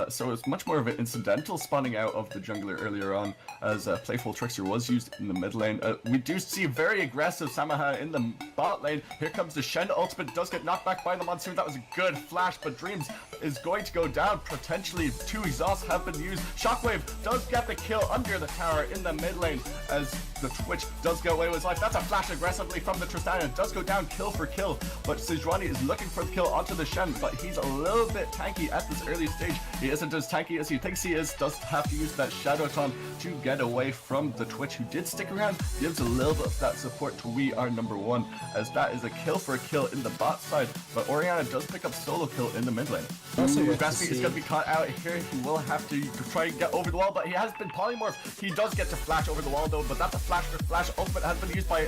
So it's much more of an incidental spawning out of the jungler earlier on, as Playful Trickster was used in the mid lane. We do see very aggressive Samaha in the bot lane. Here comes the Shen ultimate, does get knocked back by the Monsoon. That was a good flash, but Dreams is going to go down. Potentially 2 exhausts have been used. Shockwave does get the kill under the tower in the mid lane, as the Twitch does get away with his life. That's a flash aggressively from the Tristana. It does go down kill for kill, but Sejuani is looking for the kill onto the Shen, but he's a little bit tanky at this early stage. He isn't as tanky as he thinks he is, does have to use that Shadow Taunt to get away from the Twitch, who did stick around, gives a little bit of that support to We Are Number One, as that is a kill for a kill in the bot side, but Orianna does pick up solo kill in the mid lane. Graspy is going to be caught out here. He will have to try and get over the wall, but he has been polymorphed. He does get to flash over the wall though, but that's a flash for flash. Ultimate has been used by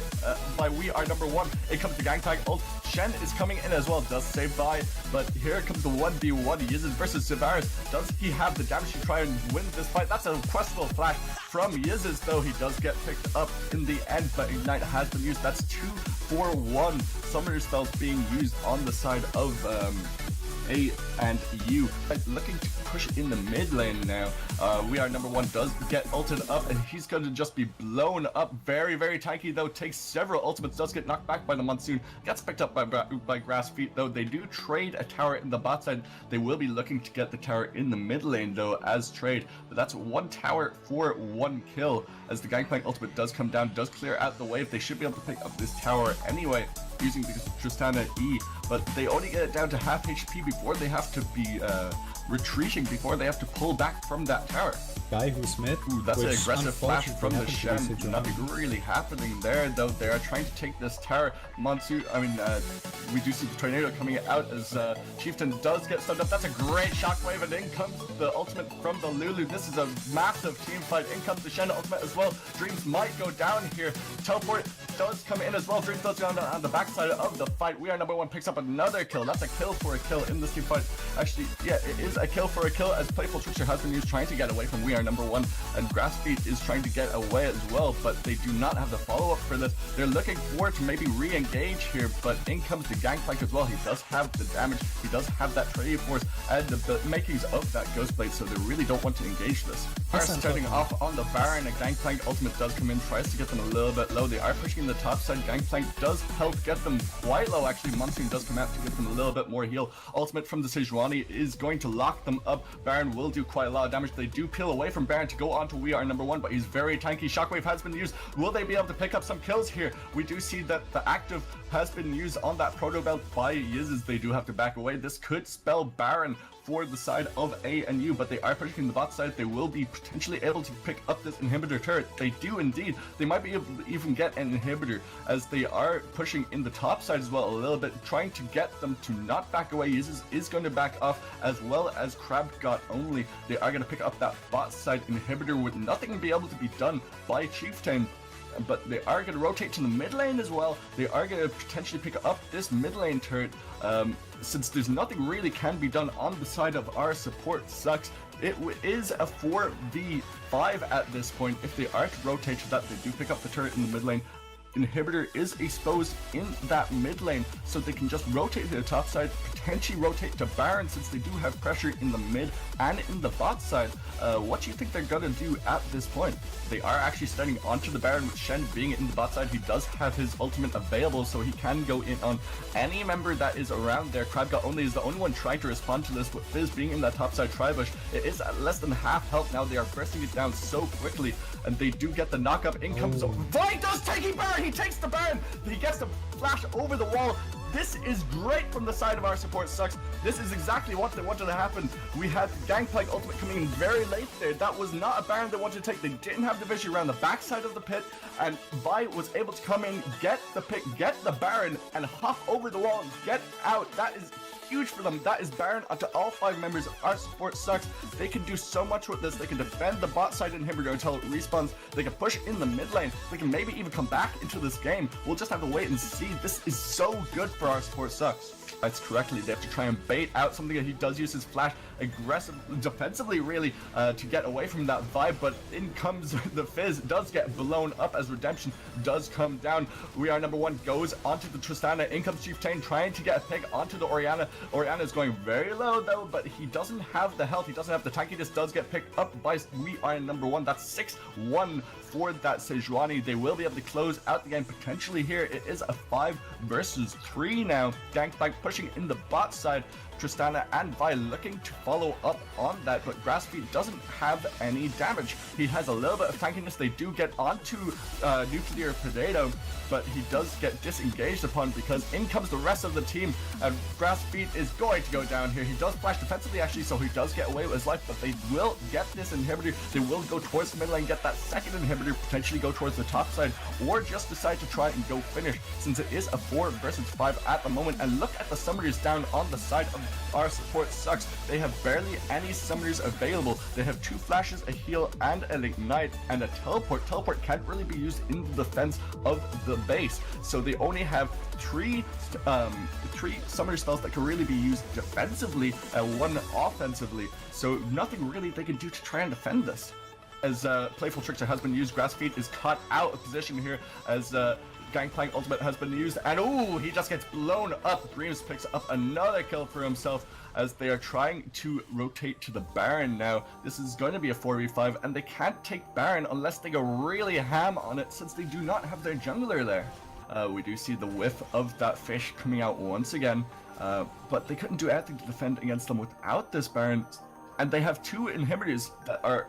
We Are Number One. It comes to Gangplank ult. Shen is coming in as well, does save by, but here comes the 1v1. Yizzes versus Savaris. Does he have the damage to try and win this fight? That's a questionable flash from Yizzes, though. He does get picked up in the end, but Ignite has been used. That's 2 for 1 summoner spells being used on the side of A and U. Looking to push in the mid lane now. We Are Number One does get ulted up, and he's going to just be blown up. Very, very tanky though. Takes several ultimates. Does get knocked back by the Monsoon. Gets picked up by Grass Feet though. They do trade a tower in the bot side. They will be looking to get the tower in the mid lane though as trade. But that's 1 tower for 1 kill. As the Gangplank ultimate does come down, does clear out the wave. They should be able to pick up this tower anyway, using the Tristana E, but they only get it down to half HP before they have to be retreating, before they have to pull back from that tower. Guy who's mid. Ooh, that's an aggressive flash from the Shen. Nothing really happening there though. They are trying to take this tower. Monsoon, we do see the tornado coming out as Chieftain does get stunned up. That's a great shockwave, and in comes the ultimate from the Lulu. This is a massive team fight. In comes the Shen ultimate as well. Dreams might go down here. Teleport does come in as well. Dreams does go on the backside of the fight. We Are Number One picks up another kill. That's a kill for a kill in this team fight. Actually, yeah, it is a kill for a kill, as Playful Trickster has been used trying to get away from We Are Number One, and Grassfeet is trying to get away as well, but they do not have the follow-up for this. They're looking forward to maybe re-engage here, but in comes the Gangplank as well. He does have the damage, he does have that Trade Force and the makings of that Ghostblade, so they really don't want to engage this. Starting off on the Baron, a Gangplank ultimate does come in, tries to get them a little bit low. They are pushing the top side. Gangplank does help get them quite low. Actually, Monsoon does come out to give them a little bit more heal. Ultimate from the Sejuani is going to lock them up. Baron will do quite a lot of damage. They do peel away from Baron to go on to We Are Number One, but he's very tanky. Shockwave has been used. Will they be able to pick up some kills here? We do see that the active has been used on that proto belt by Yizzes. They do have to back away. This could spell Baron for the side of A and U, but they are pushing the bot side. They will be potentially able to pick up this inhibitor turret. They do indeed. They might be able to even get an inhibitor, as they are pushing in the top side as well a little bit, trying to get them to not back away. Yizzes is going to back off, as well as Crab God only. They are going to pick up that bot side inhibitor with nothing to be able to be done by Chieftain. But they are going to rotate to the mid lane as well. They are going to potentially pick up this mid lane turret. Since there's nothing really can be done on the side of our support sucks, it is a 4v5 at this point. If they are to rotate to that, they do pick up the turret in the mid lane. Inhibitor is exposed in that mid lane, so they can just rotate to the top side, potentially rotate to Baron, since they do have pressure in the mid and in the bot side. What do you think they're gonna do at this point? They are actually starting onto the Baron, with Shen being in the bot side. He does have his ultimate available, so he can go in on any member that is around there. Crabgot only is the only one trying to respond to this, with Fizz being in that top side Tribush. It is at less than half health now. They are pressing it down so quickly, and they do get the knockup. In comes Vi does taking Baron. He takes the Baron. He gets the flash over the wall. This is great from the side of our support sucks. This is exactly what they wanted to happen. We had Gangplank ultimate coming in very late there. That was not a Baron they wanted to take. They didn't have the vision around the backside of the pit, and Vi was able to come in, get the pick, get the Baron, and hop over the wall and get out. That is huge for them. That is Baron onto all 5 members of our support sucks. They can do so much with this. They can defend the bot side inhibitor until it respawns. They can push in the mid lane. They can maybe even come back into this game. We'll just have to wait and see. This is so good for our support sucks. That's correctly. They have to try and bait out something that he does use his flash aggressive defensively really to get away from that vibe, but in comes the Fizz, does get blown up as Redemption does come down. We are number one, goes onto the Tristana, in comes Chieftain trying to get a pick onto the Orianna. Orianna is going very low though, but he doesn't have the health, he doesn't have the tankiness, does get picked up by We Are number one. That's 6-1 for that Sejuani. They will be able to close out the game potentially here. It is a 5 versus 3 now. Gangplank pushing in the bot side. Tristana and Vi looking to follow up on that, but Grassfeed doesn't have any damage. He has a little bit of tankiness. They do get onto Nuclear Potato, but he does get disengaged upon because in comes the rest of the team, and Grassfeed is going to go down here. He does flash defensively actually, so he does get away with his life, but they will get this inhibitor. They will go towards the mid lane, get that second inhibitor, potentially go towards the top side, or just decide to try and go finish, since it is a 4 versus 5 at the moment. And look at the summoners down on the side of our support sucks. They have barely any summoners available. They have 2 flashes, a heal, and an ignite, and a teleport. Teleport can't really be used in the defense of the base, so they only have 3 summoner spells that can really be used defensively and 1 offensively, so nothing really they can do to try and defend this. As Playful Trickster has been used, Grassfeed is caught out of position here as Gangplank ultimate has been used, and oh, he just gets blown up. Dreams picks up another kill for himself as they are trying to rotate to the Baron now. This is going to be a 4v5, and they can't take Baron unless they go really ham on it, since they do not have their jungler there. We do see the whiff of that fish coming out once again, but they couldn't do anything to defend against them without this Baron, and they have 2 inhibitors that are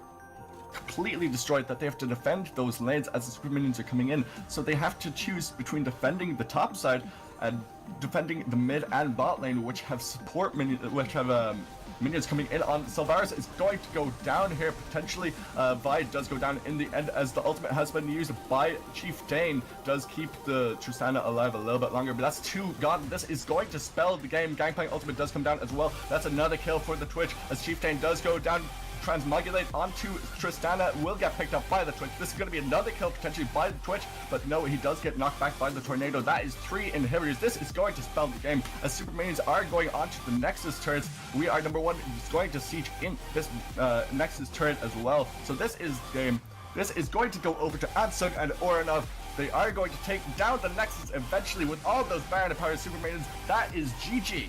completely destroyed that they have to defend those lanes as the super minions are coming in, so they have to choose between defending the top side and defending the mid and bot lane, which have support minions, which have minions coming in on. Sylvaris is going to go down here potentially. Vi does go down in the end as the ultimate has been used by Chieftain, does keep the Tristana alive a little bit longer, but that's 2 gone. This is going to spell the game. Gangplank ultimate does come down as well. That's another kill for the Twitch as Chieftain does go down. Transmogulate onto Tristana, will get picked up by the Twitch. This is going to be another kill potentially by the Twitch, but no, he does get knocked back by the Tornado. That is 3 inhibitors. This is going to spell the game as Super Minions are going onto the Nexus turrets. We Are number one is going to siege in this Nexus turret as well. So this is game. This is going to go over to Ansung and Oranov. They are going to take down the Nexus eventually with all those Baron powered Super Minions. That is GG.